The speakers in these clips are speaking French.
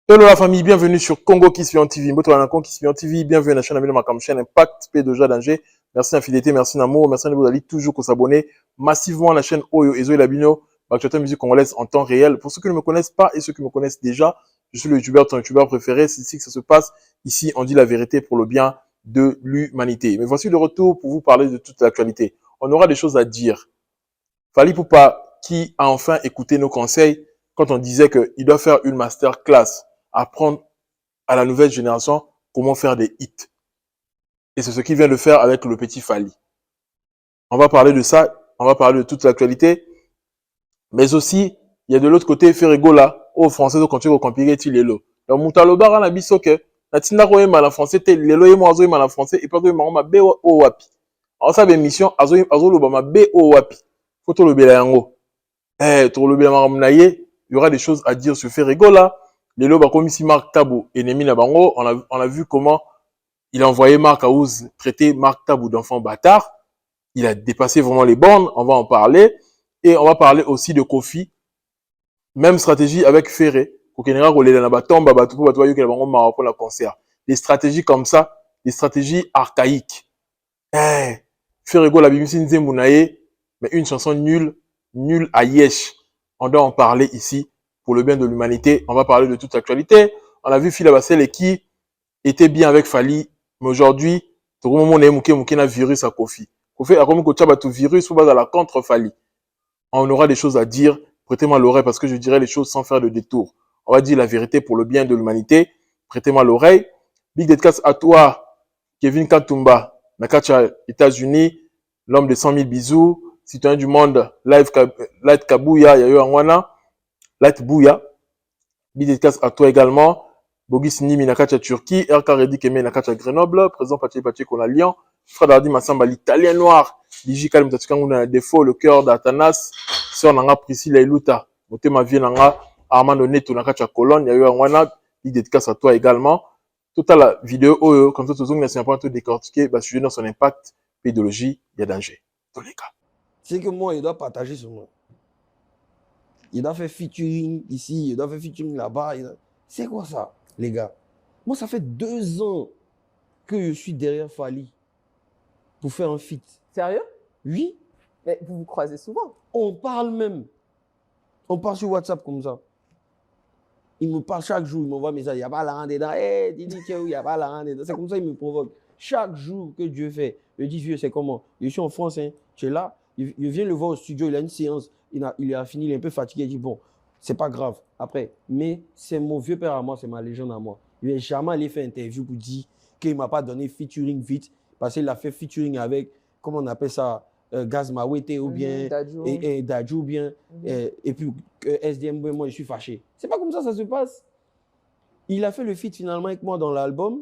Hello la famille, bienvenue sur Congo Kissian TV. Congo Kissian TV, bienvenue à la chaîne de ma chaîne Impact P2J danger. Merci d'infidélité, merci d'amour, merci de vous aller toujours s'abonner massivement à la chaîne Oyo Ezo et Labino, actualité musique congolaise en temps réel. Pour ceux qui ne me connaissent pas et ceux qui me connaissent déjà, je suis le youtubeur, ton youtubeur préféré. C'est ici que ça se passe. Ici, on dit la vérité pour le bien de l'humanité. Mais voici le retour pour vous parler de toute l'actualité. On aura des choses à dire. Fally Ipupa, qui a enfin écouté nos conseils quand on disait qu'il doit faire une masterclass, apprendre à la nouvelle génération comment faire des hits. Et c'est ce qu'il vient de faire avec le petit Fally. On va parler de ça, on va parler de toute l'actualité, mais aussi, il y a de l'autre côté, Ferregola, aux Français, au continent, au compliqué, Tilelo. Donc, Moutaloba, on a dit que, Natina Roye mal en français, Lelo et moi, mal en français, et pas de ma B o wapi. Alors, ça, émission, Azo Loba, ma B o wapi. Faut tout le bélango. Tout le bélango, il y aura des choses à dire sur Ferregola. Lelo, comme ici, Marc Tabou, ennemi na bango, on a vu comment il a envoyé Marc Aouz traiter Marc Tabou d'enfant bâtard. Il a dépassé vraiment les bornes, on va en parler. Et on va parler aussi de Kofi. Même stratégie avec Ferré. Des stratégies comme ça, des stratégies archaïques. Ferrego la Bimisi Nzemounaye, mais une chanson nulle, nulle à Yesh. On doit en parler ici pour le bien de l'humanité. On va parler de toute l'actualité. On a vu Phila Bassel qui était bien avec Fally, mais aujourd'hui, tout le monde a un virus à Kofi. Kofi a comme un virus ou à la contre Fally. On aura des choses à dire. Prêtez-moi l'oreille parce que je dirai les choses sans faire de détour. On va dire la vérité pour le bien de l'humanité. Prêtez-moi l'oreille. Big dédicace à toi, Kevin Katumba, Nakacha, États-Unis, l'homme de 100 000 bisous, citoyen du monde, Light Kabouya, Yayo Angwana, Light Bouya. Big dédicace à toi également. Bogis Nimi Nakacha Turquie, RK Redi Keme Nakacha Grenoble, président Paché Paché qu'on a Lyon, Fred Hardy Massamba l'italien noir, Digi Kalm Tatikangouna Défaut, le cœur d'Atanas, Sœur Nanga Priscilla Iluta, Motema Vie Nanga, Armando Neto Nakacha Colonne, Yayo Angwana, big dédicace à toi également. Toute la vidéo, comme ça, tout le monde n'a pas décortiqué, sujet dans son impact, pédologie, il y a danger. Tous les cas. C'est que moi, il doit partager son nom. Il doit faire featuring ici, il doit faire featuring là-bas. C'est quoi ça, les gars? Moi, ça fait 2 ans que je suis derrière Fally pour faire un feat. Sérieux? Oui. Mais vous vous croisez souvent? On parle même. On parle sur WhatsApp comme ça. Il me parle chaque jour, il m'envoie un message, il n'y a pas l'argent dedans. Dis il n'y a pas l'argent dedans. C'est comme ça qu'il me provoque. Chaque jour que Dieu fait, je dis, vieux, c'est comment? Je suis en France, hein. Tu es là. Je viens le voir au studio, il a une séance. Il a fini, il est un peu fatigué. Il dit, bon, c'est pas grave. Après, mais c'est mon vieux père à moi, c'est ma légende à moi. Il n'est jamais allé faire interview pour dire qu'il ne m'a pas donné featuring vite. Parce qu'il a fait featuring avec, comment on appelle ça, Gaz Mawete ou bien Dadju ou bien et puis SDM, moi je suis fâché. C'est pas comme ça se passe. Il a fait le feat finalement avec moi dans l'album.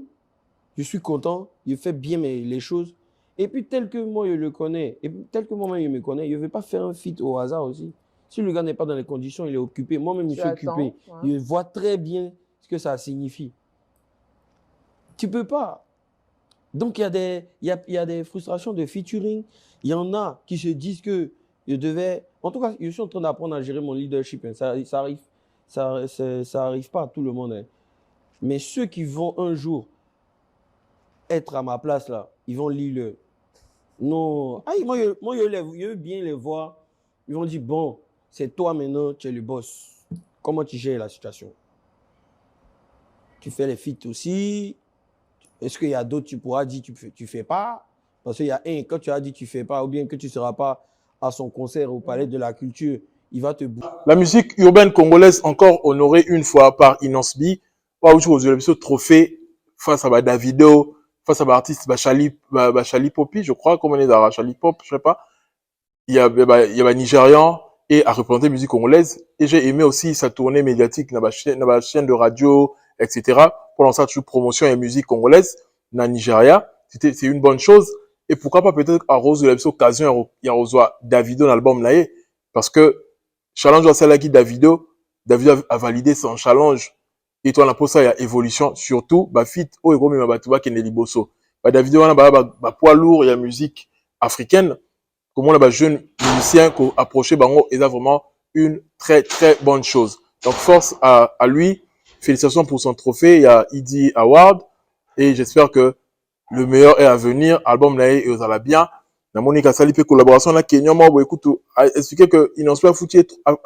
Je suis content, il fait bien les choses. Et puis tel que moi je le connais, et puis tel que moi-même je me connais, je ne vais pas faire un feat au hasard aussi. Si le gars n'est pas dans les conditions, il est occupé. Moi-même je suis occupé. Ouais. Je vois très bien ce que ça signifie. Tu peux pas. Donc, il y a des frustrations de featuring. Il y en a qui se disent que je devais... En tout cas, je suis en train d'apprendre à gérer mon leadership. Hein. Ça arrive pas à tout le monde. Hein. Mais ceux qui vont un jour être à ma place, là, ils vont lire le... Non. Moi, je veux bien les voir. Ils vont dire, bon, c'est toi maintenant, tu es le boss. Comment tu gères la situation? Tu fais les feats aussi. Est-ce qu'il y a d'autres, tu pourras dire tu fais pas? Parce qu'il y a un, quand tu as dit tu fais pas, ou bien que tu ne seras pas à son concert au Palais de la Culture, il va te bouger. La musique urbaine congolaise encore honorée une fois par Inosbi. Ce trophée face à Davido, face à l'artiste Bachali Popi, je crois, comme on est dans Bachali Pop, je sais pas. Il y a Nigérian et à représenter la musique congolaise. Et j'ai aimé aussi sa tournée médiatique dans la chaîne de radio, etc. Pour lancer toute promotion et musique congolaise dans Nigeria. C'est une bonne chose. Et pourquoi pas peut-être à Rose de l'occasion, il y a reçoit Davido dans l'album là. Parce que challenge à celle qui Davido a validé son challenge. Et toi, pour ça, il y a évolution. Surtout, fit, oh, et mais batuba qui est liboso. Davido, poids lourd, il y a musique africaine. Comment les jeunes musiciens qui approché bango, et là vraiment une très très bonne chose. Donc force à lui. félicitations pour son trophée. Il y a Idi Award. Et j'espère que le meilleur est à venir. Album là et aux bien. La Monique a sali collaboration là Kenya moi écoute a expliqué que Inonspi a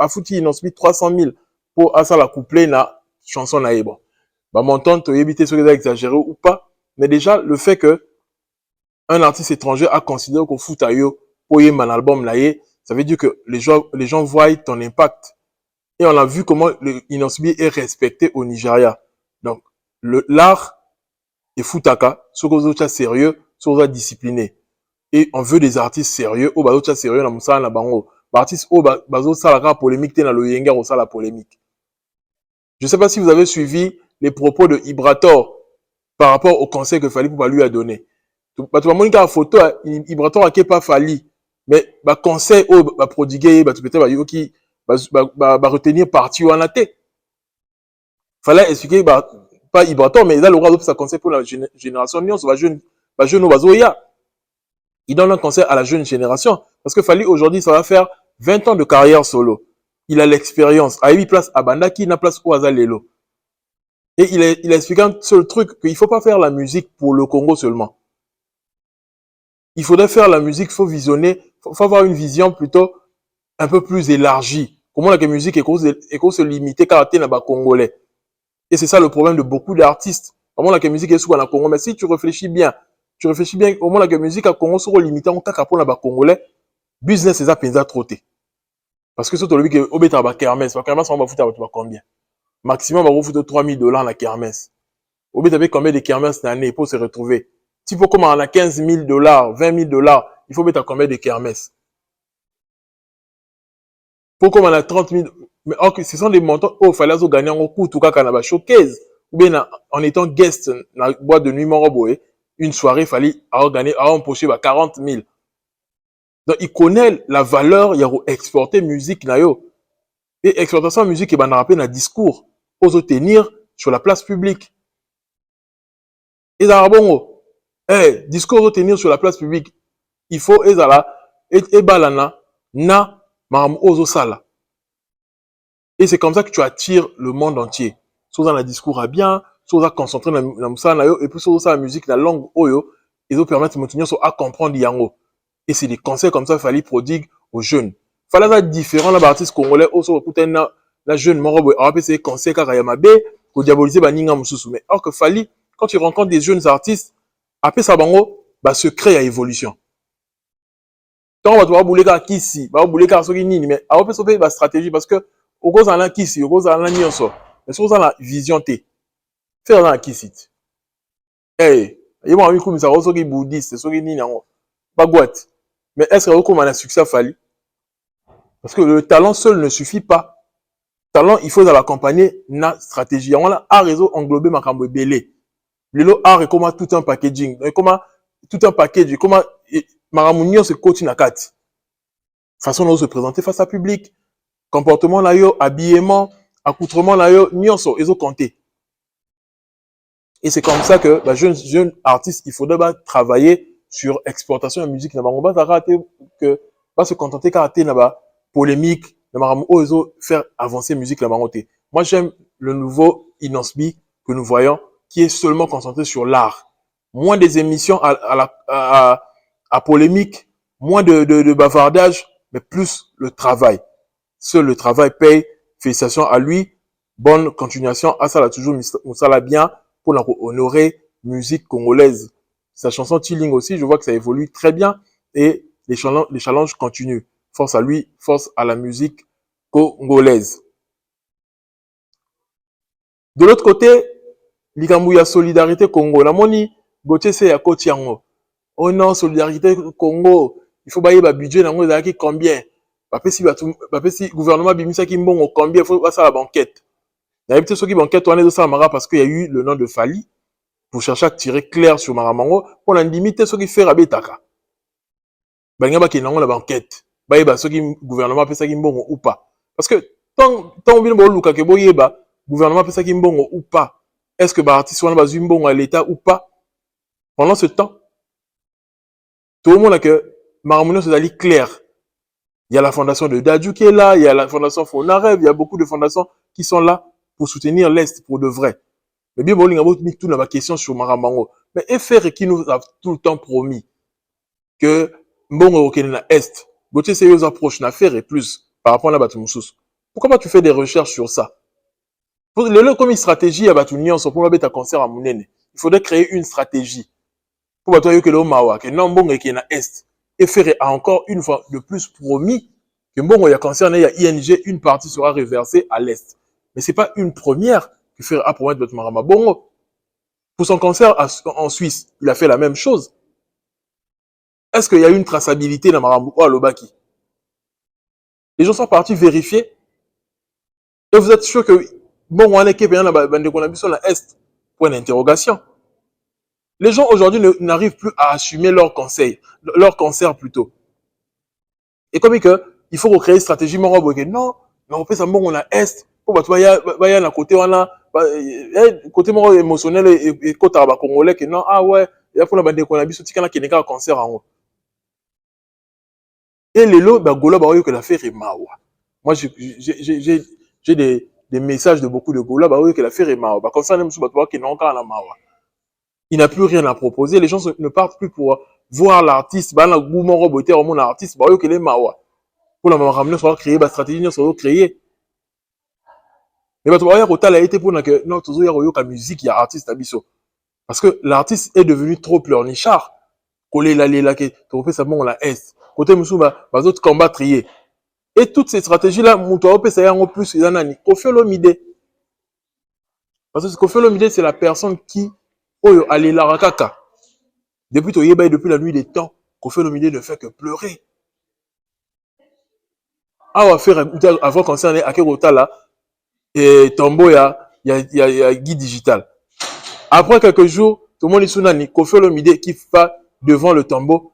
foutu Inonspi 300 000 pour à ça la coupler na chanson là bon. Bah montant tu éviter ce que exagéré ou pas. Mais déjà le fait que un artiste étranger a considéré qu'on fout à yo pour y man album là ça veut dire que les gens voient ton impact. Et on a vu comment Inonspi est respecté au Nigeria. Donc l'art et foutaka, ce que vous êtes sérieux, ce que vous êtes discipliné. Et on veut des artistes sérieux, ou bah êtes sérieux, na moussa na bango. Artistes ou bah ça la polémique, t'es na le yenga ou ça la polémique. Je sais pas si vous avez suivi les propos de Ibrator par rapport au conseil que Fali Poupa lui a donné. Bah tu vas montrer la photo, Ibrator a pas Fali, mais bah conseil ou bah prodiguer, bah tu peut-être bah yoki, bah retenir parti ou en athée. Fallait expliquer bah pas Ibrator, mais il a le droit de sa conseil pour la génération Nyons, jeune ou bazoya. Il donne un conseil à la jeune génération. Parce que Fali, aujourd'hui, ça va faire 20 ans de carrière solo. Il a l'expérience. A eu place à Banda qui n'a place au Azalelo. Et il a expliqué un seul truc, qu'il ne faut pas faire la musique pour le Congo seulement. Il faudrait faire la musique, il faut visionner, il faut avoir une vision plutôt un peu plus élargie. Comment la musique est se limiter car à bas congolais. Et c'est ça le problème de beaucoup d'artistes. Comment la musique est souvent en Congo. Mais si tu réfléchis bien, au moins la musique à Congo sera limitée en cas pour la congolais, business c'est ça penza trotté. Parce que surtout le que au bêta ba kermesse, on va foutre combien? Maximum on va foutre $3,000 la kermesse. Au bêta avec combien de kermesse l'année pour se retrouver? Si pour comment on a $15,000, $20,000, il faut mettre combien de kermesse? Pour comment on a 30,000, mais or que ce sont des montants où il fallait gagner en coup tout cas quand on a showcase ou bien en étant guest dans la boîte de nuit Moroboé. Une soirée, il fallait gagner, empocher 40,000. Donc, il connaît la valeur, il y a exporter musique, et exportation de musique, il va rappeler un discours, aux tenir sur la place publique. Et ça, bon, discours aux tenir sur la place publique, il faut, et balana, maram ozo sala. Et c'est comme ça que tu attires le monde entier. Soit dans le discours à bien, soit concentrer dans la musique, et puis soit la musique, la langue, ils ont permettre de maintenir à comprendre yango. Et c'est des conseils comme ça qu'il fallait prodiguer aux jeunes. Il fallait être différent, là, l'artiste congolais, aussi, écouter la jeune, morobo, on va ces conseils, car il y a ma baie, pour diaboliser, baninga, moussou. Mais, or que fallait, quand tu rencontres des jeunes artistes, après ça, bango, se crée à évolution. Tant on va devoir bouler car kisi, va bouler car soki nini, mais, après, ça fait, stratégie, parce que, au gros, en a kisi, au gros, en a nyonso. Mais, sur ça, la vision, faire dans la kisi. Hey, il y a un comme ça, soki bouddhiste, soki nini, pas boîte. Mais est-ce que comme on a succès Fali? Parce que le talent seul ne suffit pas. Talent, il faut l'accompagner na stratégie. On a un réseau englobé makambo belé. Le art est comme tout un packaging, comme tout un package, comme maramounio se coach na kat. Façon de se présenter face à public, comportement là yo, habillement, accoutrement là yo, nyonso, ils ont compté. Et c'est comme ça que jeune artiste, il faudrait travailler sur exportation de musique. On va rater que va se contenter qu'à rater polémique, faire avancer la musique. Moi, j'aime le nouveau Inonspi que nous voyons, qui est seulement concentré sur l'art. Moins des émissions à polémique, moins de bavardage, mais plus le travail. Seul le travail paye. Félicitations à lui. Bonne continuation. Ah, ça l'a toujours, ça l'a bien pour honorer musique congolaise. Sa chanson Chilling aussi, je vois que ça évolue très bien et les challenges continuent. Force à lui, force à la musique congolaise. De l'autre côté, Likambuya Solidarité Congo. La moni, Gauthier c'est à Kotiango. Oh non, Solidarité Congo. Il faut bailler le budget dans le combien? Parce si gouvernement bimisa qui mbongo combien, il faut passer à la banquette. Il y a peut-être ceux qui banquette, on est de ça parce qu'il y a eu le nom de Fali. Pour chercher à tirer clair sur Maramango, pour la limiter ce qui fait Rabetaka. Bangaba qui est dans la banquette. Baïba, ce qui gouvernement fait ça qui mbongo ou pas. Parce que, tant bien bon luka ke boyeba, gouvernement fait ça qui mbongo ou pas. Est-ce que artiste soit dans mbongo à l'État ou pas? Pendant ce temps, tout le monde a que Maramango se dit clair. Il y a la fondation de Dadju qui est là, il y a la fondation Fonarev, il y a beaucoup de fondations qui sont là pour soutenir l'Est pour de vrai. Mais bien, bon, tout n'a pas question sur Maramango. Mais FR qui nous a tout le temps promis que Mbongo okene na Est, Gauthier c'est aux approches na faire et plus par rapport à Batumoussous. Pourquoi pas tu fais des recherches sur ça? Pour le comme une stratégie à Batunion, pour mettre un concert à Mounene, il faudrait créer une stratégie. Pour Batoyo que le Mawa, que non Mbongo qui est na Est. FR a encore une fois de plus promis que Mbongo y a concerné, il y a ING, une partie sera reversée à l'Est. Mais c'est pas une première que FR a promis de Marama Bongo. Pour son concert en Suisse, il a fait la même chose. Est-ce qu'il y a une traçabilité dans Maramou ou à Lobaki? Les gens sont partis vérifier. Et vous êtes sûr que bon, on est payé dans la bande qu'on a vu sur la Est. Point d'interrogation. Les gens aujourd'hui n'arrivent plus à assumer leur conseil, leur concert plutôt. Et comme il faut recréer une stratégie, non, mais on peut savoir on a Est. Pour il y a un côté, on a côté émotionnel et côté congolais que non, ah ouais, il y a pour la bande qu'on a vu sur un concert en haut. Et les lots, Gola, que l'affaire est mawa. Moi, j'ai des messages de beaucoup de Gola, que l'affaire est mawa. Comme ça, même si qui n'ont qu'à la mawa. Il n'a plus rien à proposer. Les gens ne partent plus pour voir l'artiste. L'artiste, que les mawa. Pour la ramener, soit créer, stratégie, soit créer. Mais il y a été pour que, non, toujours, il y a musique, il y a artiste à biso. Parce que l'artiste est devenu trop pleurnichard. Coller la que, tu refais ça, bon, la S. Côté Moussouba, les autres combattre. Et toutes ces stratégies-là, Moutouaopé, ça y a en plus, il y en a ni. Kofi Olomide. Parce que Kofi Olomide, c'est la personne qui, Oyo, allez la rakaka. Depuis Toyeba et depuis la nuit des temps, Kofi Olomide ne fait que pleurer. Ah, on va faire, avant qu'on s'en ait, à Kerota là, et Tombo, il y a Guy Digital. Après quelques jours, tout le monde est sous Nani, Kofi Olomide qui va devant le tombeau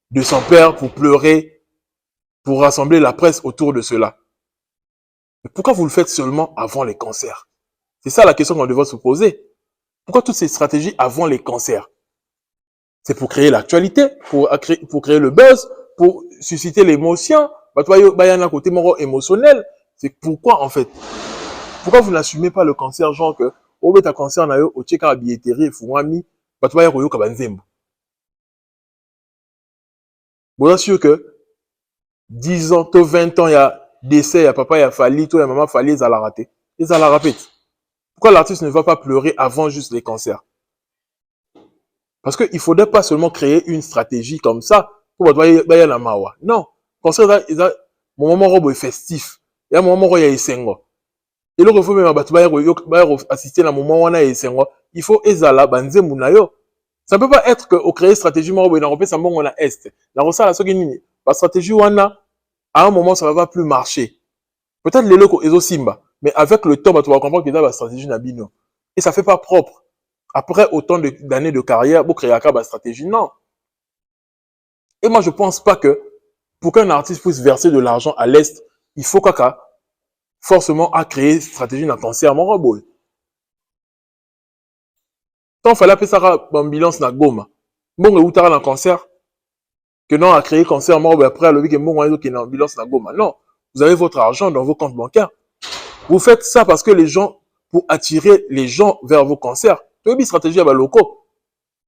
de son père pour pleurer, pour rassembler la presse autour de cela. Mais pourquoi vous le faites seulement avant les concerts? C'est ça la question qu'on devrait se poser. Pourquoi toutes ces stratégies avant les concerts? C'est pour créer l'actualité, pour créer le buzz, pour susciter l'émotion. Il y a un côté émotionnel. C'est pourquoi en fait? Pourquoi vous n'assumez pas le concert genre que au bêta concert na yo au tcheka billetterie fumami, il y a koyo kabanzembo. Bon, c'est sûr que 10 ans, 20 ans, il y a décès, il y a papa, il y a Fali, il y a maman Fali, ils allaient rater. Ils allaient rater. Pourquoi l'artiste ne va pas pleurer avant juste les concerts? Parce qu'il ne faudrait pas seulement créer une stratégie comme ça pour la mawa. Non. Concert, mon moment robe est festif. Il y a un moment où il y a Essengo. Et le refus même assister à un moment où il y a Essengo. Il faut ezala banze munayo. Ça ne peut pas être que créer une stratégie robe et dans ça on a est. La recette la seconde la stratégie wana à un moment ça va pas plus marcher. Peut-être les locaux ezo simba, mais avec le temps tu vas comprendre que la stratégie n'a bino. Et ça fait pas propre. Après autant d'années de carrière, pour créer une stratégie, non. Et moi, je pense pas que pour qu'un artiste puisse verser de l'argent à l'Est, il faut forcément à créer une stratégie d'un concert. Mon robot. Tant fallait appeler ça ambulance na goma. Bon, où t'as un concert, que non, à créer concert, moi, après, le week-end, bon, qui est une ambulance na goma. Non. Vous avez votre argent dans vos comptes bancaires. Vous faites ça parce que les gens, pour attirer les gens vers vos concerts, tu as une stratégie à bas locaux.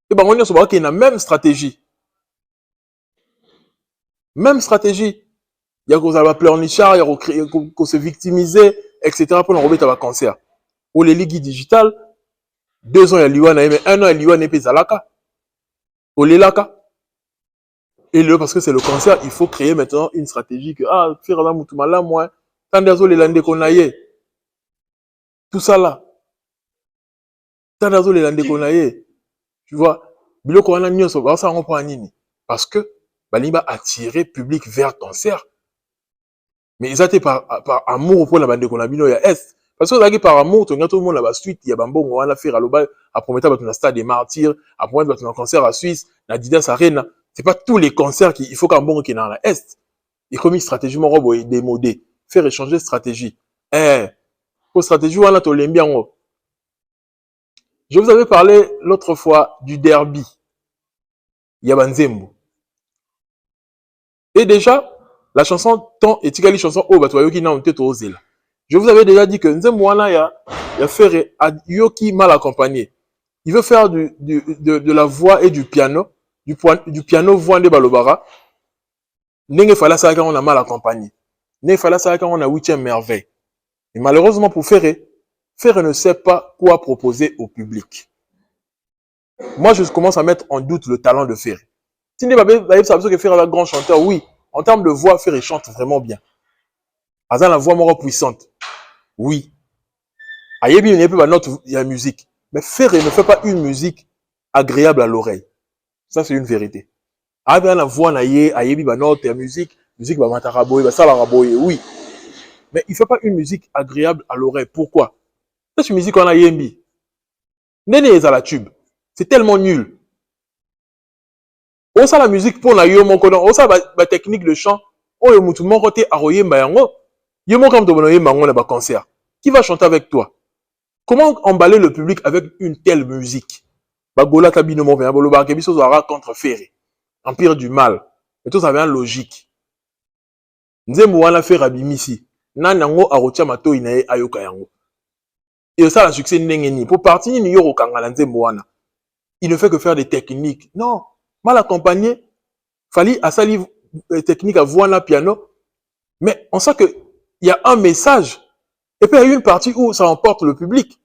Et ben, on est sur qu'il y a la même stratégie. Même stratégie. Il y a qu'on va pleurnichard, il y a qu'on se victimiser, etc. pour l'enrober à un concert. Ou les ligues digitales, 2 ans il y a Liwana, mais 1 an il y a Liwana et Zalaka. Ou les Laka. Et là, parce que c'est le concert, il faut créer maintenant une stratégie que, ah, faire un moutoumala, moi, tant d'azos les landais qu'on a yé. Tout ça là. Tant d'azos les landais qu'on a yé. Tu vois, bilo qu'on a nios, ça on prend un nini. Parce que, Baliba a attiré public vers concert. Mais ils étaient par amour pour la bande qu'on a mis, il y a Est. Parce que par amour, tout le monde a suite, il y a Bambo, on a fait à l'Oba, à promettre dans stade des martyrs, à promettre dans un concert à Suisse, la Didas Arena. C'est pas tous les concerts qu'il faut qu'un bon qui est dans la Est. Et comme une stratégie, mon robe est démodé. Faire échanger de stratégie. Pour stratégie, on a tout l'aime bien. Je vous avais parlé l'autre fois du derby. Yabanzembo. Et déjà, la chanson tant est égale chanson oh bah toi qui n'a pas osé là. Je vous avais déjà dit que Nzemwana ya fait Yoki mal accompagné. Il veut faire de la voix et du piano, du piano voix de Balobara. Nenge fala ça quand on a mal accompagné. Nenge fala ça quand on a 8e merveille. Et malheureusement pour Ferré ne sait pas quoi proposer au public. Moi, je commence à mettre en doute le talent de Ferré. Si vous avez que Ferré est un grand chanteur, oui. En termes de voix, Ferré chante vraiment bien. Azan la voix more puissante. Oui. Ayebi, il n'y a pas notre musique. Mais Ferré ne fait pas une musique agréable à l'oreille. Ça, c'est une vérité. Ayebi, la voix, ayebi, notre musique ba mataraboye, ba salaraboye, oui. Mais il ne fait pas une musique agréable à l'oreille. Pourquoi? Cette musique, on a yembi. Nene est à la tube. C'est tellement nul. On sait la musique pour la yomo, on sait la technique de chant. On est tout le monde côté aroye mbayango. Yomo comme de mango na ba concert. Qui va chanter avec toi? Comment emballer le public avec une telle musique? Bagola kabino mo bien bolo ba kebiso zara contre Ferré. Empire du mal. Et tout ça avait une logique. Nzembo wana fait rabimisi. Nan yango arotia mato inae ayoka yango. Et ça, le succès n'est pour partir, il ne fait que faire des techniques. Non, mal accompagné. Fallait à sa livre technique à voix na piano. Mais on sent qu'il y a un message. Et puis il y a une partie où ça emporte le public.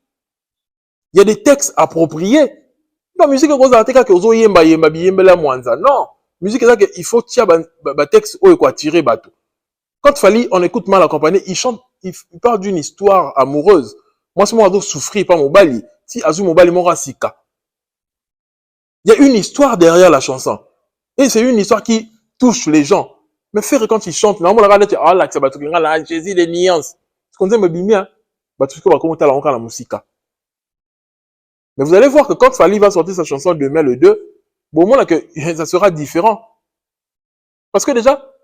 Il y a des textes appropriés. Non, musique non, musique il faut tirer un texte où il tirer bateau. Quand Fally, on écoute mal accompagné, il chante, il parle d'une histoire amoureuse. Moi, c'est moi qui souffrir par mon bali. Si Azou mon bali mon sika. Il y a une histoire derrière la chanson. Et c'est une histoire qui touche les gens. Mais Ferré, quand il chante, normalement, la regarde, ah là, c'est bateau, là, Jésus, les nuances. Ce qu'on dit, mais bien, bateau, va commenter la musique. Mais vous allez voir que quand Fally va sortir sa chanson demain, le 2, bon, moi, là, que ça sera différent. Parce que déjà,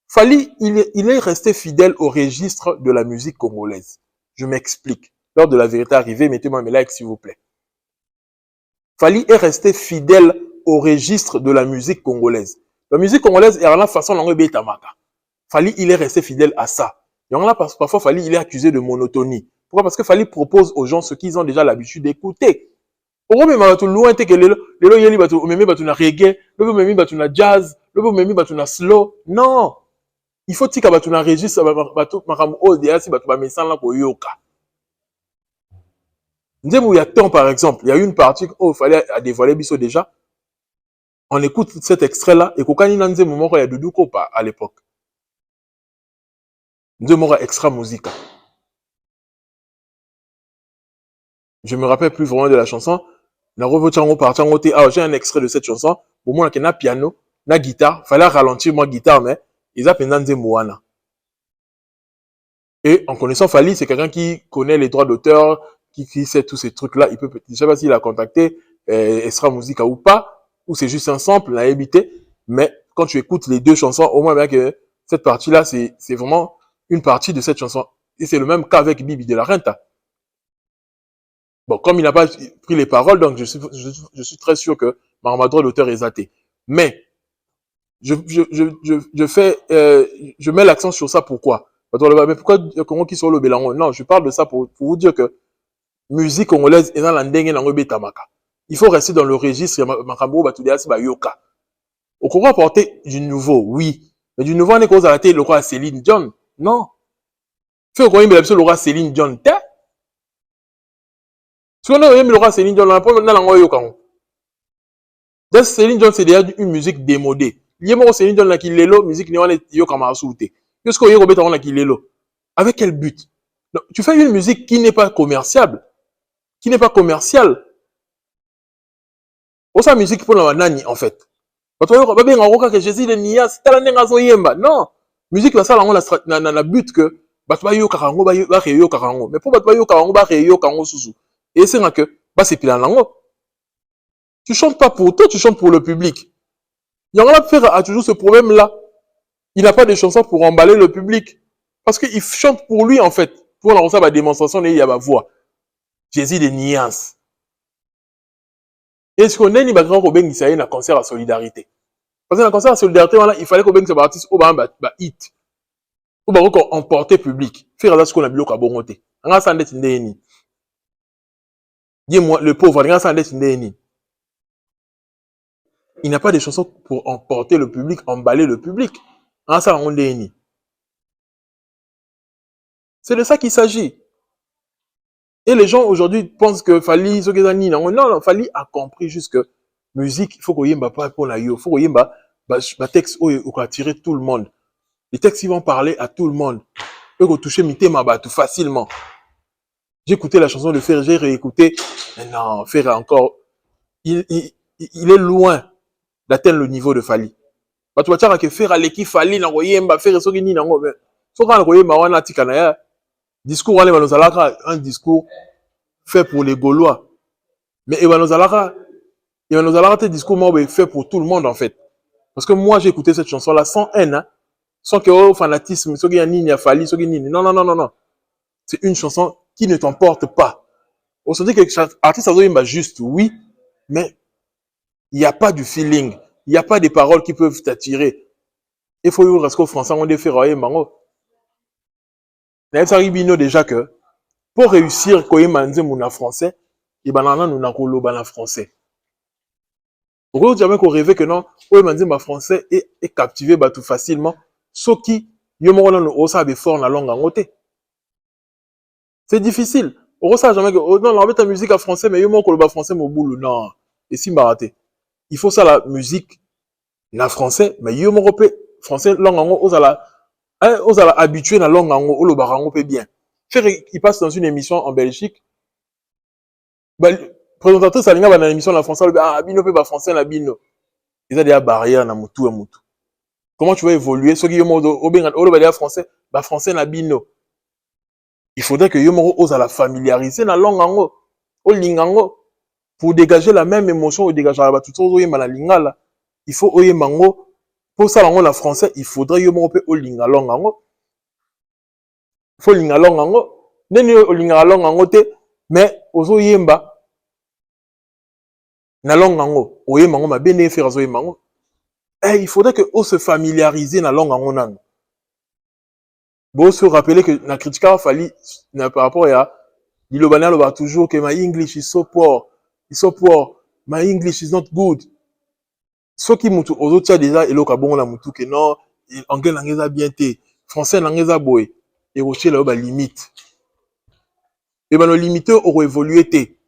Fally, il est resté fidèle au registre de la musique congolaise. Je m'explique. Lors de la vérité arrivée, mettez-moi mes likes, s'il vous plaît. Fally est resté fidèle au registre de la musique congolaise. La musique congolaise est à la façon dont on est tamaka. Fally, il est resté fidèle à ça. Et on a parfois Fally, il est accusé de monotonie. Pourquoi? Parce que Fally propose aux gens ce qu'ils ont déjà l'habitude d'écouter. Pourquoi même tout loin que les yeli batu memi batu na reggae, le memi batu na jazz, le memi batu na slow. Non. Il faut tika batu na registre batu makamu o de asi batu ba mesala ko yoka. Ndemou, il y a temps, par exemple, il y a eu une partie où il fallait dévoiler Bisso déjà. On écoute cet extrait-là, et Kokani Nanze Momoro, il y a Doudou Kopa à l'époque. Ndemou, extra musique. Je me rappelle plus vraiment de la chanson. J'ai un extrait de cette chanson. Au moins, il y a un piano, une guitare. Il fallait ralentir moi guitare, mais ils appellent Nanze Moana. Et en connaissant Fally, c'est quelqu'un qui connaît les droits d'auteur, qui sait tous ces trucs-là. Il peut, je ne sais pas s'il a contacté Extra Musica ou pas, ou c'est juste un sample, l'a habité. Mais quand tu écoutes les deux chansons, au moins bien que cette partie-là, c'est vraiment une partie de cette chanson. Et c'est le même cas avec Bibi de la Renta. Bon, comme il n'a pas pris les paroles, donc je suis très sûr que ma droit d'auteur est zaté. Mais je mets l'accent sur ça. Pourquoi? Mais pourquoi Congo qui soit le Bélango? Non, je parle de ça pour vous dire que musique congolaise est dans la ndengue dans le tamaka. Il faut rester dans le registre makambo batudéasi ba yoka. Au Congo apporter du nouveau, oui, mais du nouveau on est cause à la télé le roi Céline Dion. Non. Fait qu'on aime le roi Céline Dion. Si on aime le roi Céline Dion, on a pas maintenant la yoka. Donc Céline Dion c'est déjà une musique démodée. Yemo Céline Dion la qui lelo musique ni on est yoka ma souté. Qu'est-ce qu'on yoko beta on la qui lelo? Avec quel but? Donc, tu fais une musique qui n'est pas commerciable. Qui n'est pas commercial. Ou sa musique pour la nani, en fait. Non. Musique, ça, la but que, mais pour et c'est que, c'est tu chantes pas pour toi, tu chantes pour le public. Il y en a toujours ce problème-là. Il n'a pas de chansons pour emballer le public. Parce qu'il chante pour lui, en fait. Pour lancer la démonstration, il y a ma voix. Jésus des nuances. Est-ce qu'on est ni bagrand Robin qui s'est un concert à solidarité? Parce que dans le concert à solidarité, voilà, il fallait qu'on baigne ce artiste au bas hit. Pour emporter public. Faire là ce qu'on a bloqué à bon côté. On a sans dette indéni. Dis-moi, le pauvre, on a sans dette indéni. Il n'y a pas de chansons pour emporter le public, emballer le public. On a ça en indéni. C'est de ça qu'il s'agit. Et les gens aujourd'hui pensent que Fali, non, Fali a compris juste que musique, il faut qu'on y ait pas pour la yo, il faut qu'on y ait texte où on va attirer tout le monde. Les textes, ils vont parler à tout le monde. Eux, qu'on touche Mité Mabatou facilement. J'ai écouté la chanson de Ferre, j'ai réécouté. Mais non, Ferre encore, il est loin d'atteindre le niveau de Fali. Tu vas dire que Ferre, l'équipe Fali, n'a rien, Ferre, ce qui n'y n'a rien. Faut qu'on ait Mawana Tikanaya. Discours, un discours fait pour les Gaulois. Mais Ebanozalaka, tes discours fait pour tout le monde en fait. Parce que moi j'ai écouté cette chanson-là sans haine, hein, sans que oh, fanatisme, ce qui a ni a fallu, ce qui ni. Non, non, non, non, non. C'est une chanson qui ne t'emporte pas. On se dit que l'artiste a juste, oui, mais il n'y a pas du feeling. Il n'y a pas des paroles qui peuvent t'attirer. Il faut y rester au français, on défait royer mango. Mais ça arrive déjà que pour réussir, quand il m'a français, et ben là, nous avons français. Pourquoi jamais qu'on rêvait que non, il m'a dit ma français est captivé tout facilement, ce qui, il m'a dit fort la langue en côté. C'est difficile. On sait jamais que, oh, non, on met ta musique en français, mais il m'a dit français, mon boulot, non. Et si m'a raté. Il faut ça, la musique, la français, mais il m'a dit français, langue en haut, aux habitués à la langue en haut, le barango peut bien. Il passe dans une émission en Belgique. Présentatrice à dans l'émission la française, bino peut pas français la bino. Ils ont des barrières na mutu et mutu. Comment tu vas évoluer ceux qui ont au français, français na bino. Il faudrait que yomo ose la familiariser na langue ango, au lingango pour dégager la même émotion ou dégager la tout au yema la lingala. Il faut oye mango pour ça la français, il faudrait yomo pe au lingalong ango. Faut lingalong ango, neni au lingalong ango te, mais ozo yemba na langue ango oye mango ma bene faire zo mango il faudrait que on se familiariser na langue ango nan bon se rappeler que na critique Fali par rapport à Lilobana va toujours que my English is so poor my English is not good ce qui mutu ozo tia déjà eloka bongo na mutu que non anglais nangeza bien té français nangeza boy et rocher là ba limite et ben no limiter au évoluer té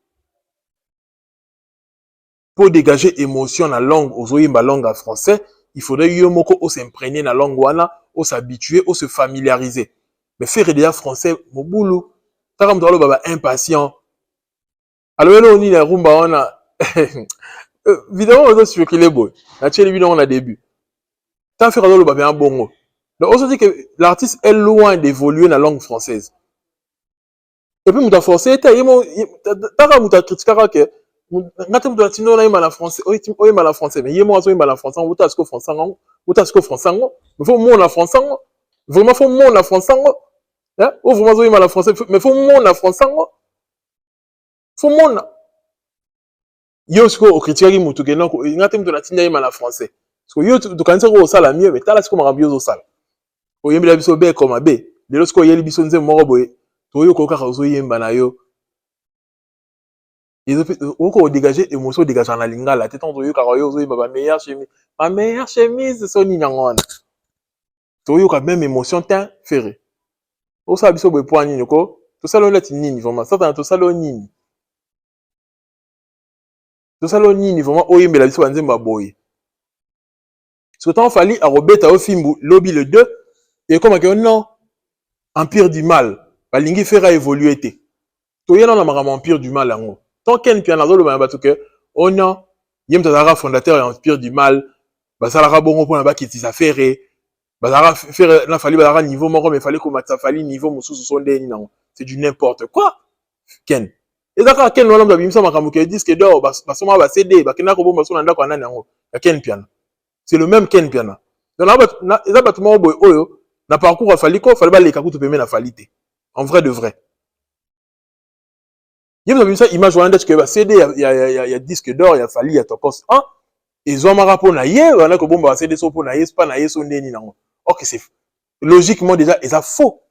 pour dégager émotion dans la langue, aux ma langue en français, il faudrait que s'imprégner dans la langue, on s'habituer, on se familiariser. Mais faire déjà français, mon boulot, t'as comme toi impatient. Alors là, on y a rumba, on a évidemment on a circulé boy. La télé vidéo on a début. T'as fait le baba un bongo. Donc on se dit que l'artiste est loin d'évoluer dans la langue française. Et puis m'ta forcé, t'as comme t'as critiqué que ngatem do latino na yema français o yema la français mais yema so yema la français on tasko français on tasko français mais faut mon la français vraiment faut mon la français hein ou vraiment so yema la français mais faut mon la français faut mon yo sko o critique mutu ke non ngatem do latino yema la français parce que yo to kanisa ko sala mieux mais tala sko marabio zo sala o yemi la biso be comme be de lorsqu'o yeli biso nze moko boye to yo ko ka zo yemba na yo. Ils ont dégagé émotion dégageant la lingala la tête en toyo karayo zo ma meilleure chemise c'est ni nyangon toyo ka même émotion tin ferré o sa biso boy point ni ko to salo let nini vraiment ça to salo nini vraiment o yembela biso banzemba boy ce temps fallait à Robert au film lobby le 2 et comme que non empire du mal ba lingi fera évoluer té to yena na makama empire du mal ango. Tant qu'un piano dans le bain que on a yem tazara fondateur et empire du mal basala bongo pour na ba kiti ça faire basara faire na fali basara niveau moko mais fallait comme ça fali niveau mususu sonde ni non c'est du n'importe quoi ken et d'accord ken wala mba bimisa makambo ke disque d'or basoma ba CD ba kena ko bomba so na ndako nani yango ya ken piano c'est le même ken piano donc na eza batuma boy oyo na parcours fali ba leka kutu peme na falite en vrai de vrai. Il y a une image que CD il y a disque d'or il y a fallu il y a tokos hein ils ont mara pour na yé on a que bon ba CD so pour na yé pas na yé so ndeni nango OK c'est logiquement déjà, et ça faux.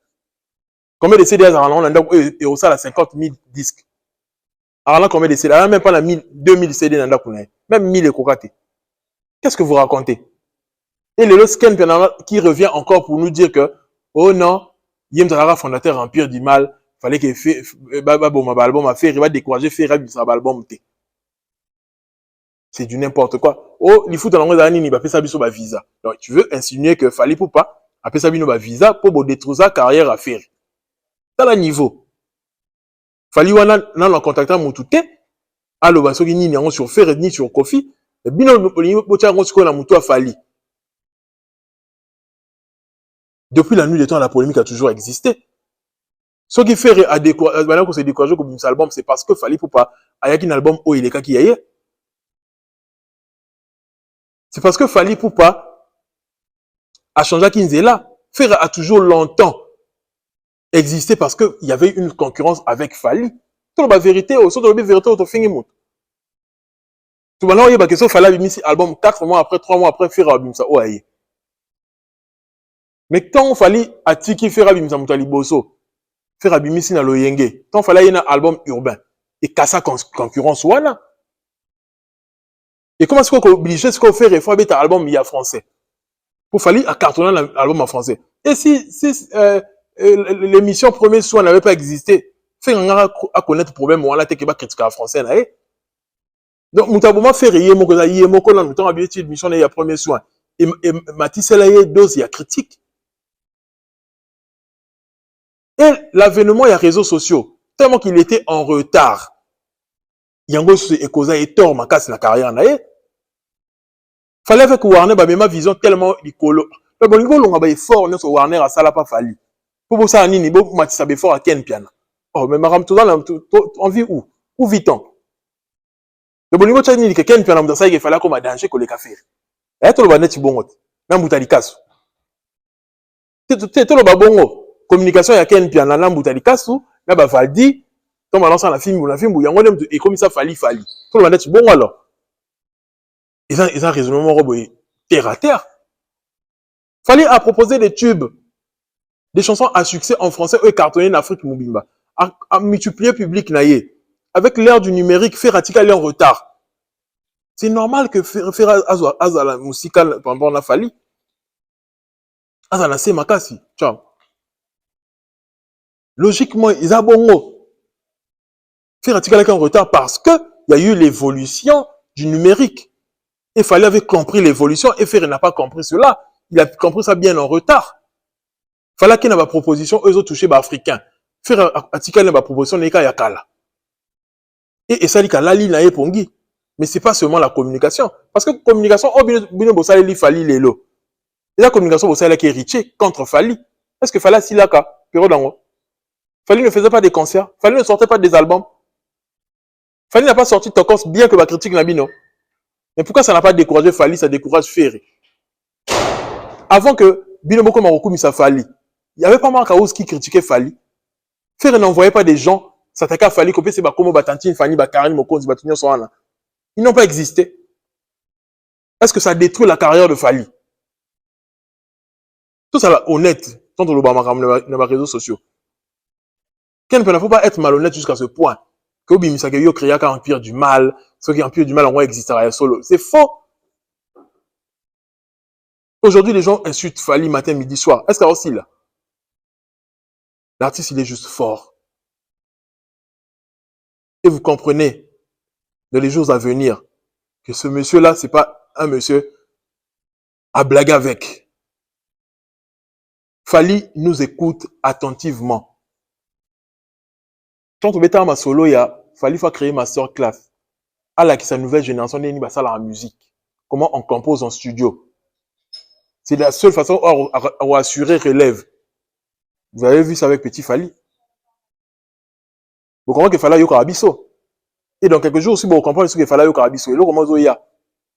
Combien de CD on a et au ça 50 000 disques. Alors là, combien de CD? Alors même pas la 1000, 2000 CD dans la même 1000 et kokate. Qu'est-ce que vous racontez? Et le scan qui revient encore pour nous dire que, oh non, Yem Talara, fondateur Empire du Mal, fallait qu'il fait, album à faire, il va décourager, faire album. C'est du n'importe quoi. Oh, il faut dans l'angle d'année, il va faire ça sur visa. Donc, tu veux insinuer que fallait pour pas, après ça, il visa, pour détruire sa carrière à faire. Dans le niveau. Fallait wana, dans contactant mon touté, allo, baso qui ni sur faire, ni sur Kofi, et bien, on a fallu. Depuis la nuit des temps, la polémique a toujours existé. Ce qui fait à décourager, maintenant qu'on s'est découragé comme un album, c'est parce que fallait pour pas, il y a un album où il est qui y a. C'est parce que fallait pour pas, à changer qui est là. Faire a toujours longtemps existé parce qu'il y avait une concurrence avec Fali. Tout la vérité, au sort de la vérité, au fin de mout. Tout le monde, il y a question Fali a mis album 4 mois après, 3 mois après, faire album ça, ouais. Mais quand Fali a tiki faire album ça, moutali bosso, faire album ici dans l'Oyenge, quand Fali a un album urbain, et cassa concurrence, voilà. Et comment est-ce qu'on est obligé, ce qu'on fait, il faut un album il y a français. Pour Fali à cartonner l'album en français. Et si l'émission Premier Soin n'avait pas existé, fait à connaître le problème, on a été critiqué en français. Donc, Moutabouma fait rien, mon cousin, il est mon collègue, nous avons habitué de mission, il y a Premier Soin. Et Mathis, il y a dose, il y a critique. Et l'avènement, il y a réseaux sociaux. Tellement qu'il était en retard. Il y a un gros et tort, ma casse la carrière, fallait avec Warner, bah, ma vision tellement icolo. Le bon niveau, on a fort, on est sur Warner, à ça, là, pas fallu. Pour ça, Nini, bon, Mathis, ça fort à Ken Piana. Oh, mais Maram, tout dans on vit où? Où vit-on? Le bon niveau, tu as dit que Ken Piana, ça, il fallait comme un danger que les cafés. Et tout le monde est bon. Même Boutali Kassou. Tout le bon. Communication, il y a Ken Piana, là, Boutali Kassou, là, bah, Valdi, quand on lance la film, il y a un monde, et comme ça, fallait. Tout le monde est bon, alors. Ils ont un raisonnement terre à terre. Fallait à proposer des tubes, des chansons à succès en français et cartonner en Afrique Moubimba. À multiplier public naïe. Avec l'ère du numérique, faire ratical en retard. C'est normal que faire la musique pendant la Fali. Azala c'est makasi. Ciao. Logiquement, ils ont bon mot. Faire ratical en retard parce que il y a eu l'évolution du numérique. Il fallait avoir compris l'évolution et Ferré n'a pas compris cela. Il a compris ça bien en retard. Il fallait qu'il y ait une proposition, eux ont touché les Africains. Faire article une proposition, n'est qu'à Yakala. Et ça dit qu'à la ligne, pongi. Mais ce n'est pas seulement la communication. Parce que la communication, oh, bien, bossa, il fallait les lots. Et la communication, bossa, elle qui est riche contre Fali. Est-ce que Fali, si là, Fali ne faisait pas des concerts. Fali ne sortait pas des albums. Fali n'a pas sorti de Tokos, bien que la critique n'a pas. Mais pourquoi ça n'a pas découragé Fali, ça décourage Ferré? Avant que Binomoko Maroko misa Fali, il n'y avait pas Marcaouz qui critiquait Fali. Ferré n'envoyait pas des gens s'attaquer à Fali, comme c'est Bakomo Batantine, Fani, Bakarin, Mokonzi, Batunio Soana. Ils n'ont pas existé. Est-ce que ça détruit la carrière de Fali? Tout ça là, honnête, tant que l'Obama dans les réseaux sociaux. Il ne faut pas être malhonnête jusqu'à ce point. Que Obimisa que yo créa qu'un empire du mal, ceux qui empire du mal en vrai existera solo. C'est faux. Aujourd'hui, les gens insultent Fali matin, midi, soir. Est-ce qu'il y a aussi là? L'artiste, il est juste fort. Et vous comprenez, dans les jours à venir, que ce monsieur-là, c'est pas un monsieur à blaguer avec. Fali nous écoute attentivement. Quand on met à ma solo, il y a Fali faut créer masterclass. À la qui sa nouvelle génération n'est pas ça la musique. Comment on compose en studio. C'est la seule façon à assurer relève. Vous avez vu ça avec Petit Fali. Vous comprenez qu'il fallait Yoko Abisso. Et dans quelques jours aussi, vous comprenez ce qu'il fallait Yoko Abisso. Et là, comment Zoya.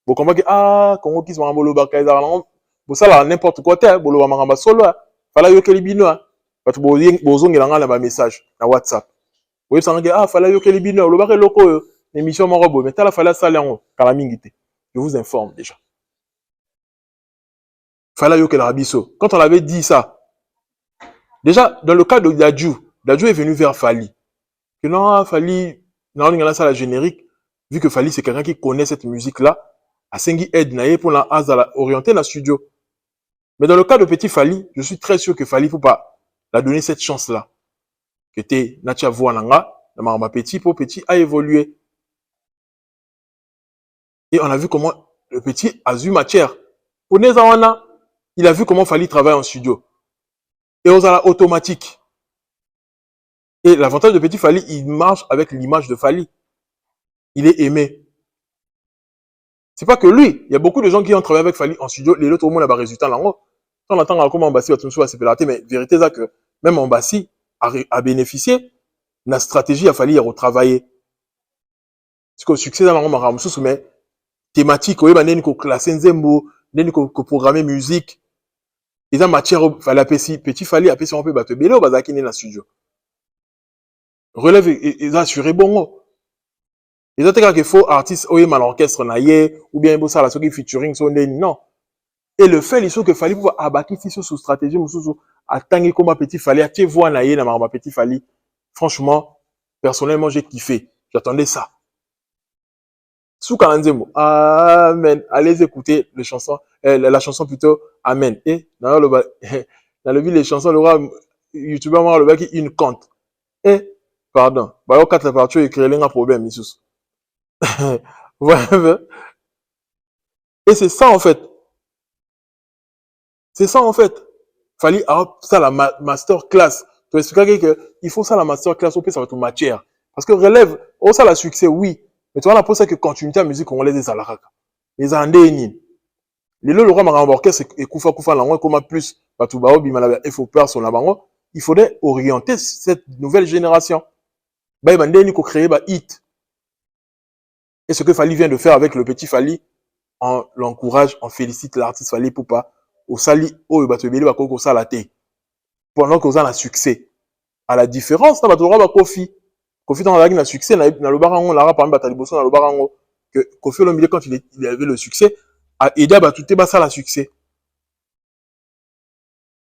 Vous comprenez que, ah, Congo qui se m'a embolo Bakaïda. Vous savez, n'importe quoi, vous le voyez solo. Fallait Yoko Libino. Parce que vous avez un message dans WhatsApp. Vous savez, ah, fallait Yoko Libino. Le barré loco, l'émission Morobo. Mais t'as la fallait ça, Kalamingite. Je vous informe déjà. Fallait Yoko Abisso. Quand on avait dit ça, Déjà, dans le cas de Dadju est venu vers Fali. Que non, Fali, non, on a ça la générique, vu que Fali, c'est quelqu'un qui connaît cette musique-là, à Sengi Ed Naye pour la orienter dans le studio. Mais dans le cas de Petit Fali, je suis très sûr que Fali ne faut pas la donner cette chance-là. Que t'es Nacha Voananga, ma Petit, pour Petit a évolué. Et on a vu comment le Petit a eu matière. Pour Nezawana, il a vu comment Fali travaille en studio. Et aux ala automatique. Et l'avantage de Petit Fali, il marche avec l'image de Fali. Il est aimé. C'est pas que lui. Il y a beaucoup de gens qui ont travaillé avec Fali en studio. Les autres, au moins, il y a des résultats là-haut. On attend comment Mbassi va tout se faire, mais vérité, c'est que même Mbassi a bénéficié de la stratégie, il a fallu retravailler. Parce que le succès, dans le mais thématique, il y a classé Nzembo, il y a programmer musique. Et dans matière, il fallait Petit Fali, après, si on peut battre Belé, on va dans le studio. Relève, ils assuré bon. Ils ont dit qu'il faut artiste, ou mal orchestre, ou bien il faut la featuring, non. Et le fait, il faut que Fali pour abattre sous stratégie, attendre comme Petit Fali, à voir naïe dans ma Petit Fali. Franchement, personnellement, j'ai kiffé. J'attendais ça. Sous Kalanzemo, Amen. Allez écouter les chansons, la chanson plutôt Amen. Et dans le vie les chansons, le roi YouTuber moi le qui une compte. Et pardon, bah au 4 parties écrire un problème ici. Ouais. Et c'est ça en fait. C'est ça en fait. Fallait avoir ça la master class. Tu expliquer que il faut ça la master class au plus ça va être matière. Parce que relève, oh ça la succès oui, mais tu vois la pour ça que continuité à musique congolaise des alaraka. Les andéni. Les le roi mara orchestre et kufa lango comme plus batu bao bimala il faut peur sur la bango. Il faudrait orienter cette nouvelle génération. Bah bandeni ko créer ba hit. Et ce que Fali vient de faire avec le petit Fali, on l'encourage, on félicite l'artiste Fali pour pas au sali au batebele ba koko salate. Pendant qu'on a un succès. À la différence, na bato ba Kofi. Kofi dans la succès na le barango la par exemple bataliboso na le barango que Kofi Olomide quand il avait le succès a aidé à tout ba ça la succès.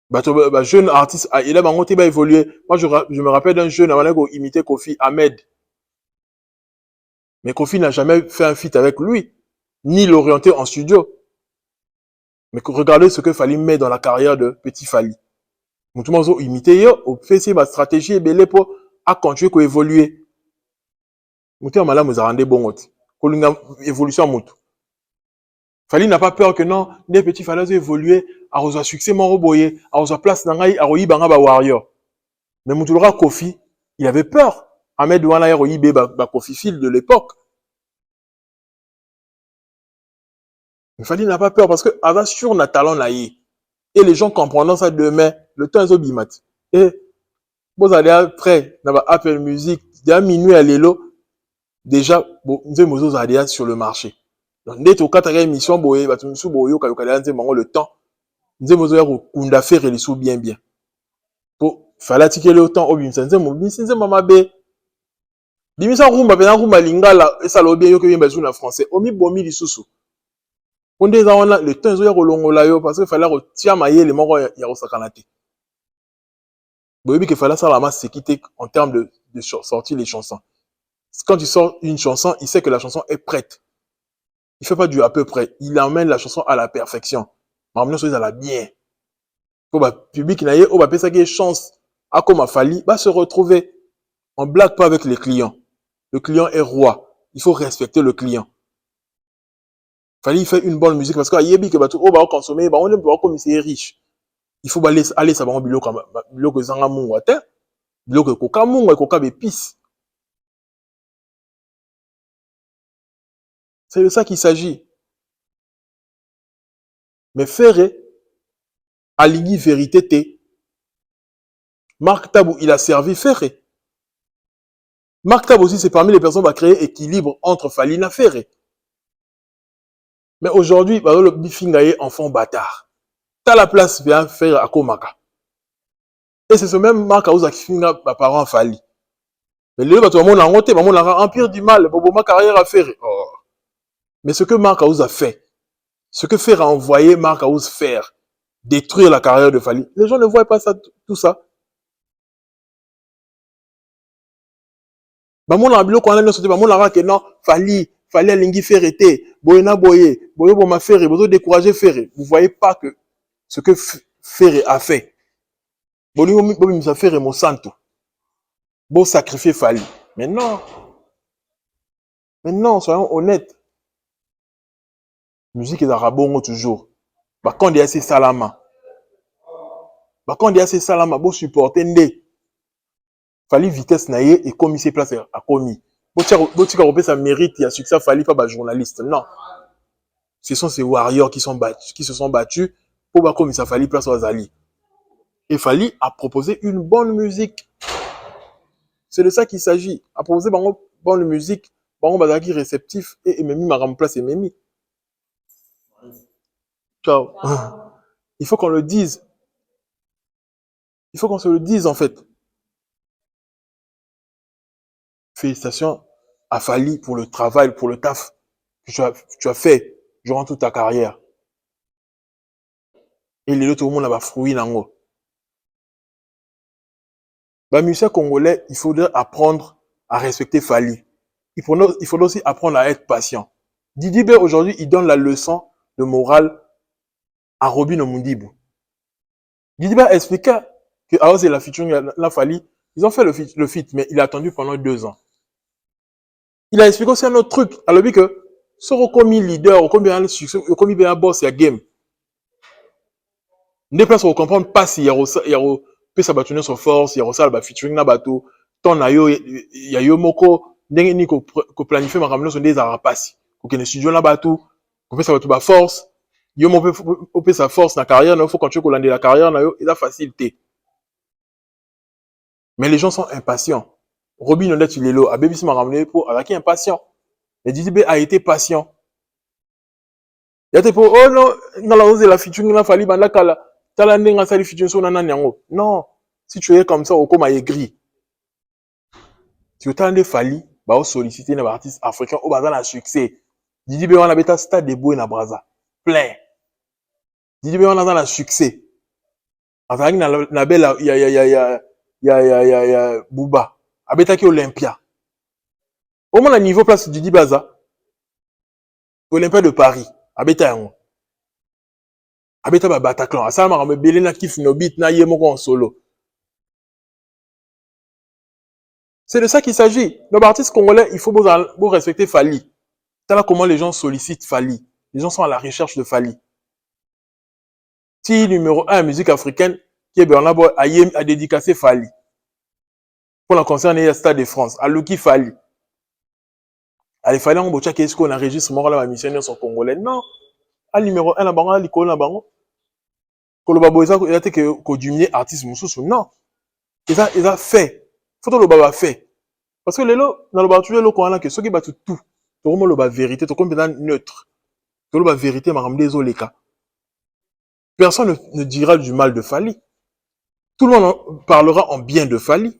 Bato jeune artiste a aidé bango te ba évoluer. Moi je me rappelle d'un jeune avant qu'on imitait Kofi Ahmed. Mais Kofi n'a jamais fait un feat avec lui, ni l'orienter en studio. Mais regardez ce que Fali met dans la carrière de Petit Fali. Tout le monde imité yo, au fait ma stratégie est belle pour à continuer à évoluer. Mouté en malade, vous a rendu bon autre. Kolinga évolution moutou. Fali n'a pas peur que non, les petits Fali évoluer, à rejoindre succès mon roboyer, à rejoindre place nangai, à royi banga ba warrior. Mais moutou l'aura Kofi, il avait peur. Ahmed Douana ya royi ba Kofi Phil de l'époque. Mais Fali n'a pas peur parce que avant sur na talent naïe. Et les gens comprendront ça demain, le temps est au bimat. Et vous allez après, dans Apple Music, déjà minuit à l'élo, déjà, nous sommes sur le marché. Donc, dès au 4e émission, le temps, nous sommes faire les sous bien. Pour fallait tirer le temps, au bimsense, mama be. Bimisa rumba, pena rumba lingala, et ça l'a bien yo que bien en français. Omi bomi li susu. On dit le temps est au là parce qu'il fallait retirer mailler les morts ya osakanate. Bon, il fallait ça la masse sécurité en termes de sortir les chansons. Quand il sort une chanson, il sait que la chanson est prête. Il fait pas du à peu près. Il emmène la chanson à la perfection. Maintenant, ça la bien. Pour le public qui n'a pas ça qui chance à comme a fallu, va se retrouver. On blague pas avec les clients. Le client est roi. Il faut respecter le client. Fallait faire une bonne musique parce que yebi que bato va consommer, on ne peut pas comme c'est riche. Il faut aller ça va bilo que zanga mungu ate, bilo que koka mungu et koka épice. C'est de ça qu'il s'agit. Mais faire aligner vérité té. Marc Tabou, il a servi Ferré. Marc Tabou aussi, c'est parmi les personnes qui vont créer équilibre entre Falina et Ferré. Mais aujourd'hui, le bifingaye enfant bâtard. T'as la place bien faire à Komaka. Et c'est ce même Marc Aouza qui finit ma parent Fali. Mais le bateau, mon angoté, mon empire du mal, pour ma carrière à faire. Oh. Mais ce que Marc Aouza a fait, ce que Ferré a envoyé Marc Aouza faire, détruire la carrière de Fali, les gens ne voient pas ça, tout ça. Bamon la biloko wana nyonso te bamon la que non fali alingi faire été boyena boye boyo boma faire bozo décourager faire. Vous voyez pas que ce que faire a fait. Bolingo bobi misa faire mon santo. Bon sacrifier fali. Mais non, soyons honnêtes. Musique est arabongo toujours. Bah quand il y a ces salama. Bah quand il y a ces salama bo supporter ndé. Fali vitesse na ye et commis ses places à commis. Botika repé ça mérite, il y a succès Fali pas ba journaliste. Non. Ce sont ces warriors qui se sont battus pour ba commis ça Fali place aux Ali. Et Fali a proposé une bonne musique. C'est de ça qu'il s'agit. A proposé une bonne musique, bango bazaki réceptif et Memi m'a remplacé Memi. Ciao. Il faut qu'on le dise. Il faut qu'on se le dise en fait. Félicitations à Fali pour le travail, pour le taf que tu as fait durant toute ta carrière. Et les autres, tout le monde a fruit nango. Bah, musicien congolais, il faudrait apprendre à respecter Fali. Il faudrait aussi apprendre à être patient. Didi B aujourd'hui, il donne la leçon de morale à Robin Omundibu. Didi B a expliqué que Aoz et la featuring la Fali, ils ont fait le feat, mais il a attendu pendant 2 ans. Il a expliqué aussi un autre truc. Alors, il dit que, Soro komi leader, komi bien succès, komi bien boss, il y a game. Des places pour comprendre pas si il y a peut s'abattre sur force, il y a ça, featuring na bateau, ton na yo, il y a yo moko, ndenge ni ko planifier ma ramener sur des arapaces. Ko kene studio na bateau, ko peut s'abattre ba force, yo mo peut sa force na carrière, il faut continuer ko lander la carrière na yo, il a facilité. Mais les gens sont impatients. Robin Odet il est là, a baby m'a ramené pour avec impatient. Et Didi B a été patient. Il y a des pour oh non, dans la hausse de la featuring na Fali banda kala. Non, si tu es comme ça, au comme aigri. Si tu as Fali, bah solliciter les artistes africains au bazar la succès. Didi B on a beta stade de Boy na Braza. Plein. Didi B on a dans la succès. Avec na belle ya Bouba. Abeta ki Olympia. Au moins le niveau place Didi Baza. Olympia de Paris. Abeta yango. Abeta ba Bataclan. Asa ma me belé na kif no beat na ye moko en solo. C'est de ça qu'il s'agit. Nos artistes congolais, il faut vous respecter Fali. C'est là comment les gens sollicitent Fali. Les gens sont à la recherche de Fali. Si numéro 1 musique africaine, qui est Bernard Boy a dédicacé Fali. Pour la concerne il y a Stade de France. À Luki Fali. Allez, Fali, on bocha qu'est-ce qu'on enregistre moi là, ma missionnaire sont congolais. Non. À numéro 1, la bango, à l'icône, la bango. Koloba Boisa, il a été que diminuer artiste Moussous. Non. Il a fait. Faut le baba fait. Parce que les lots, dans le bas, tu es le coin là, que ceux qui battent tout. Tout le monde le bas vérité, tout le monde neutre. Tout le bas vérité, ma rame désolé, cas. Personne ne dira du mal de Fali. Tout le monde parlera en bien de Fali.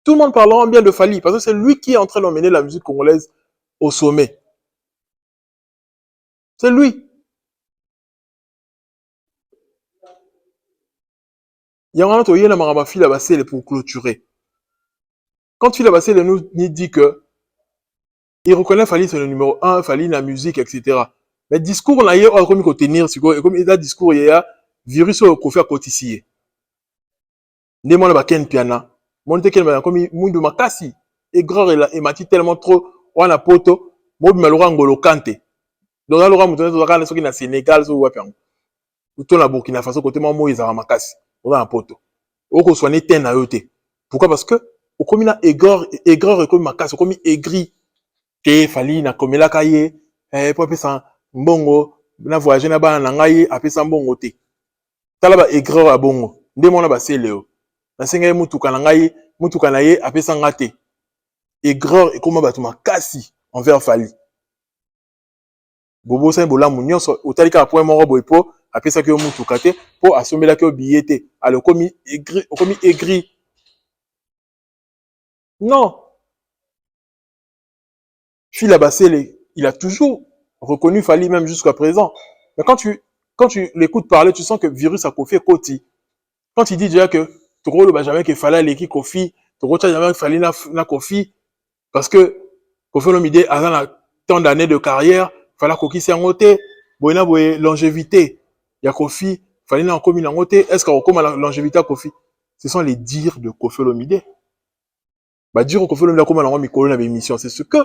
Tout le monde parlera en bien de Fali. Parce que c'est lui qui est en train d'emmener la musique congolaise au sommet. C'est lui. Il y a un autre, il y a un fil à basser pour clôturer. Quand Phil Abassé nous dit que il reconnaît Fali c'est le numéro 1, Fali la musique, etc. Mais discours là, il y a comme tenir, et comme il a discours, il y a virus au kofi à côté. Ne moi la ken piana. Mon te ken comme mundu makasi. Et grand et mati tellement trop, on a poto, mo malora ngolo kante. Donc là lora mutonne to kana soki na Sénégal so wapi yango. Uto na Burkina Faso côté mo izara makasi. On a un poto. Oko soigner ten na yote. Pourquoi? Parce que au comme na aigreur comme makasi, comme aigri. Que Fali na komela kaye, po pesa mbongo, na voyager na bana ngai apesa mbongo te. Tala ba aigreur a bongo. Nde mona ba seleo. Na senga mutuka na ngai, mutuka na ye apesa ngate. Aigreur et comme ba tuma kasi envers Fali. Bobo sa bola munyoso, otalika point moko boypo, apesa ke mutuka te po asomela ke billet alors komi aigri. Non. Phil Abassé, il a toujours reconnu Fali même jusqu'à présent. Mais quand tu l'écoutes parler, tu sens que virus a confié Koti. Quand il dit déjà que Toko le jamais qu'il fallait l'équipe Kofi, Toko jamais qu'il fallait na Kofi, parce que Kofi Olomide a tant d'années de carrière, fallait Koki s'y engoté, boina boye longévité, il y a Kofi, fallait na encore minangoté, est-ce qu'on comme la longévité à Kofi? Ce sont les dires de Kofi Olomide. Bah dire Kofi Olomide comme on a mis colonne à l'émission, c'est ce que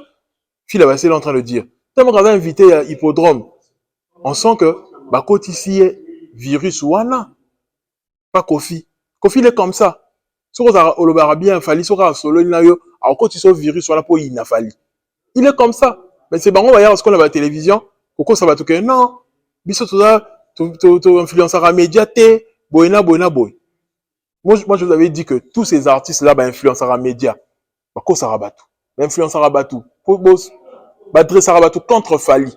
Phil Abassé est en train de dire. Tellement qu'on a invité à Hippodrome, on sent que bah côté ici virus wana, pas Kofi. Kofi il est comme ça. Si on a olobara bien fali, si on a solo il yo, alors quand il virus wana pour il n'a fali. Il est comme ça. Mais c'est bon, on va y avoir ce qu'on a à la télévision. Pourquoi ça va tout que non. Biso tout ça, tu influenceur à médiaté, boina boy. Moi je vous avais dit que tous ces artistes là, bah influenceurs à média. Bah quoi ça rabat tout. Influenceur à batou. Pour boss, bah dresseur à batou contre Fali.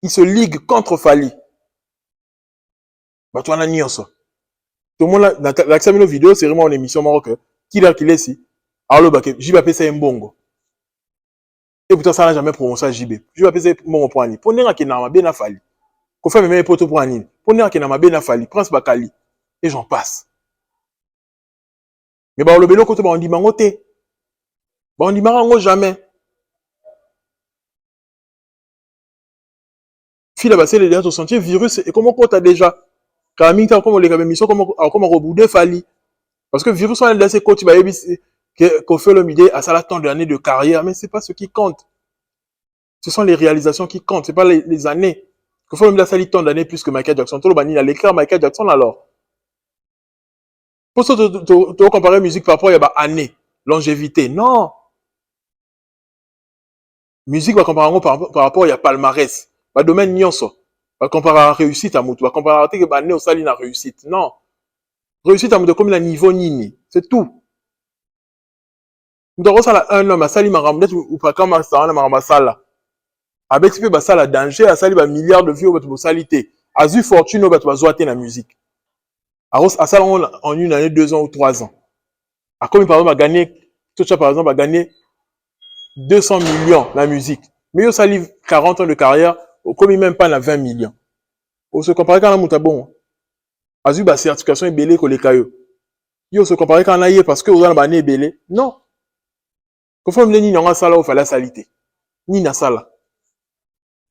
Il se ligue contre Fali. Bah tu en as nié ça. Tout le monde là, dans l'accès de vidéo, c'est vraiment une émission maroc. Qui l'a qu'il est ici. Alors bah j'y vais appeler ça un bongo. Et pourtant ça n'a jamais prononcé JB. Je vais appeler ça bongo pour Annie. Pour n'importe qui n'a pas Fali. Qu'on fait même poteau pour Annie. Pour n'importe qui n'a pas Fali. Prince Bakali. Et j'en passe. Mais bah le bélo côté bah on dit mangoté. Bah on dit marango jamais. Fil à basser les derniers au sentier virus et comment on t'a déjà. Quand même comme on les gars mission comment rebouder Fali. Parce que virus on est dans ces côtés bah qu'on fait le midi à ça la tant d'années de carrière mais c'est pas ce qui compte. Ce sont les réalisations qui comptent, c'est pas les années. Qu'on fait le midi à ça tant d'années plus que Michael Jackson. Tout le banni à l'écart Michael Jackson alors. Pour ça, tu comparer musique par rapport à bah, année, longévité. Non. Musique va comparer par rapport à palmarès. Bah, domaine nyonso. Va comparer à réussite à moutou. Va comparer à que bah, année au saline à réussite. Non. Réussite à moutou comme la niveau nini. C'est tout. Nous avons ça un homme à sali maramdet ou pas comme ça, on a maramasala. Avec ce que bah, ça la danger, à sali bah, milliards de vues au bateau salité. À zu fortune au bateau zoaté la musique. À ça, en une année, 2 ans ou 3 ans. À comme par exemple, a gagné, tout ça par exemple, a gagné 200 millions la musique. Mais il y a 40 ans de carrière, comme il même pas la 20 millions. On se compare quand on a moutabon. Azu ba certification est belé que les cailloux. Il se compare quand on a parce que on a bané belé. Non. Conforme les ni on a ça là, il fallait salité. Ni na ça là.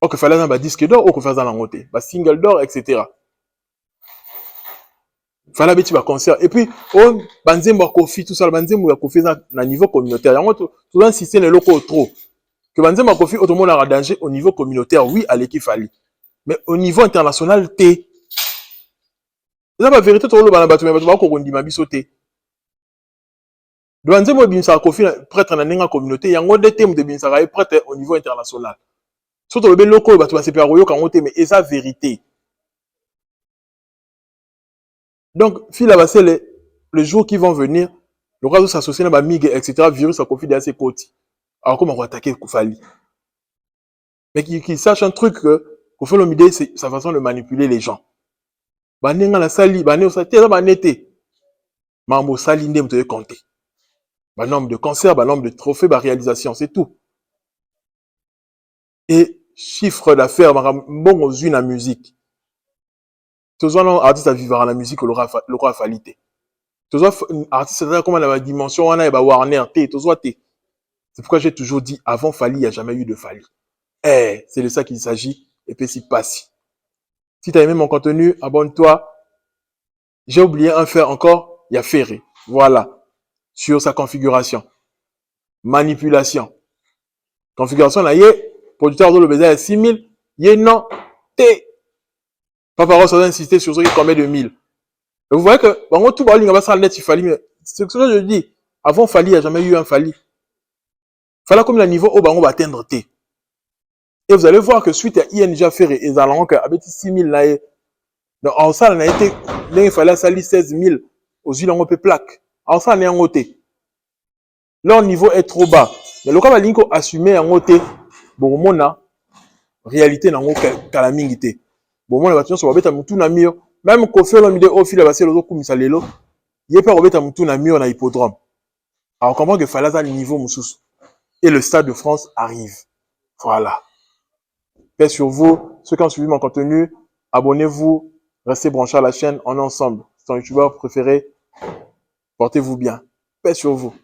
Ou que fallait un disque d'or, ou que fallait un angoté. Ba single d'or, etc. Fallait un petit concert. Et puis, on banzem ba kofi, tout ça, banzem ba kofi na niveau communautaire. Il y a tout un système de locaux trop. Que Banzema Kofi, tout le monde a danger au niveau communautaire, oui, à l'équipe Fali. Mais au niveau international, t'es. C'est la vérité, tout le monde a battu, mais tu vas qu'on dit ma bisoté. Banzema Binsa Kofi, prêtre dans la communauté, il y a un autre thème de Binsa prêtre au niveau international. Surtout le bel local, tu vas se faire quand on mais c'est la vérité. Donc, fil à basser les jours qui vont venir, le réseau s'associe à la MIG, etc., virus à Kofi dans ses côtés. Alors, comment on va attaquer Koufali? Mais qui sache un truc que Kofi Olomide, c'est sa façon de manipuler les gens. Banenga la sali, banenga sa tête, banete. Mambo sali ndem te compter. Ba nombre de concerts, ba nombre de trophées, ba réalisation, c'est tout. Et chiffre d'affaires, bon aux unes à musique. Tous les artistes à vivre à la musique, le roi falité. Tous les artistes à comme la dimension, on a ba Warner, c'est pourquoi j'ai toujours dit, avant Fali, il n'y a jamais eu de Fali. C'est de ça qu'il s'agit, et puis c'est passé. Si tu as aimé mon contenu, abonne-toi. J'ai oublié un fait encore, il y a Ferré. Voilà. Sur sa configuration. Manipulation. Configuration, là, producteur de l'obésité à 6000, non, T. Papa ça va insister sur ce qui combien de 1000. Et vous voyez que, bon, tout le monde va s'en net, il fallait, mais c'est ce que je dis. Avant Fali, il n'y a jamais eu un Fali. Fallait comme le niveau, on va atteindre T. Et vous allez voir que suite à ING Ferré et Zalon, avec 6000 là, donc, en ça, on a été, là, il fallait salir 16 000 aux îles en plaque. En ça, on est en côté. Leur niveau est trop bas. Mais le cas, on a assumé en côté. Bon, on a réalité dans le calamité. Bon, on a bâti sur le bête à moutou na mio. Même qu'on fait l'homme de au fil à passer l'autre comme ça l'élo. Il est pas au bête à moutou na mio na hippodrome. Alors, on comprend que fallait à niveau moussous. Et le Stade de France arrive. Voilà. Paix sur vous. Ceux qui ont suivi mon contenu, abonnez-vous. Restez branchés à la chaîne, on est ensemble. ton youtubeur préféré. Portez-vous bien. Paix sur vous.